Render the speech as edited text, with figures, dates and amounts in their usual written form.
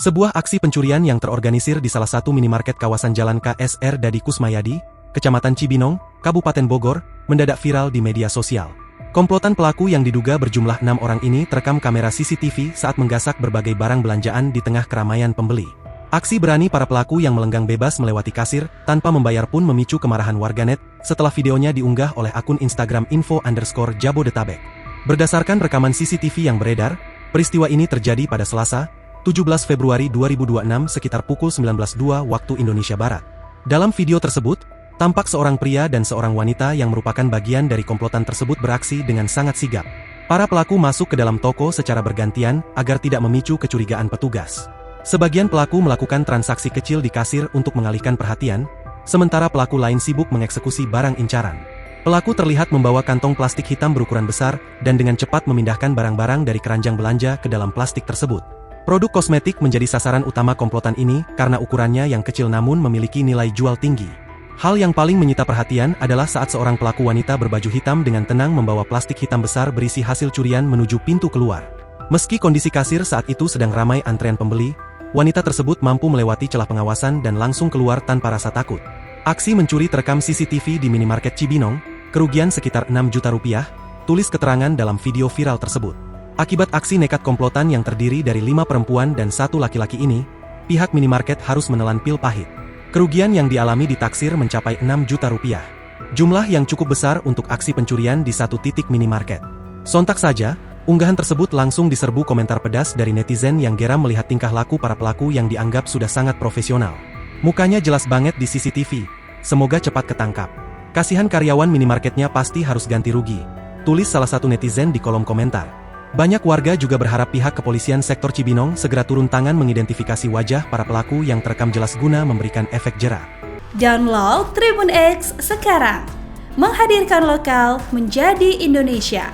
Sebuah aksi pencurian yang terorganisir di salah satu minimarket kawasan Jalan KSR Dadi Kusmayadi, Kecamatan Cibinong, Kabupaten Bogor, mendadak viral di media sosial. Komplotan pelaku yang diduga berjumlah 6 orang ini terekam kamera CCTV saat menggasak berbagai barang belanjaan di tengah keramaian pembeli. Aksi berani para pelaku yang melenggang bebas melewati kasir tanpa membayar pun memicu kemarahan warganet setelah videonya diunggah oleh akun Instagram info_Jabodetabek. Berdasarkan rekaman CCTV yang beredar, peristiwa ini terjadi pada Selasa, 17 Februari 2026 sekitar pukul 19.02 waktu Indonesia Barat. Dalam video tersebut, tampak seorang pria dan seorang wanita yang merupakan bagian dari komplotan tersebut beraksi dengan sangat sigap. Para pelaku masuk ke dalam toko secara bergantian agar tidak memicu kecurigaan petugas. Sebagian pelaku melakukan transaksi kecil di kasir untuk mengalihkan perhatian, sementara pelaku lain sibuk mengeksekusi barang incaran. Pelaku terlihat membawa kantong plastik hitam berukuran besar dan dengan cepat memindahkan barang-barang dari keranjang belanja ke dalam plastik tersebut. Produk kosmetik menjadi sasaran utama komplotan ini karena ukurannya yang kecil namun memiliki nilai jual tinggi. Hal yang paling menyita perhatian adalah saat seorang pelaku wanita berbaju hitam dengan tenang membawa plastik hitam besar berisi hasil curian menuju pintu keluar. Meski kondisi kasir saat itu sedang ramai antrean pembeli, wanita tersebut mampu melewati celah pengawasan dan langsung keluar tanpa rasa takut. Aksi mencuri terekam CCTV di minimarket Cibinong, kerugian sekitar 6 juta rupiah, tulis keterangan dalam video viral tersebut. Akibat aksi nekat komplotan yang terdiri dari 5 perempuan dan 1 laki-laki ini, pihak minimarket harus menelan pil pahit. Kerugian yang dialami ditaksir mencapai 6 juta rupiah. Jumlah yang cukup besar untuk aksi pencurian di satu titik minimarket. Sontak saja, unggahan tersebut langsung diserbu komentar pedas dari netizen yang geram melihat tingkah laku para pelaku yang dianggap sudah sangat profesional. Mukanya jelas banget di CCTV, semoga cepat ketangkap. Kasihan karyawan minimarketnya pasti harus ganti rugi, tulis salah satu netizen di kolom komentar. Banyak warga juga berharap pihak kepolisian sektor Cibinong segera turun tangan mengidentifikasi wajah para pelaku yang terekam jelas guna memberikan efek jera. Download Tribun X sekarang, menghadirkan lokal menjadi Indonesia.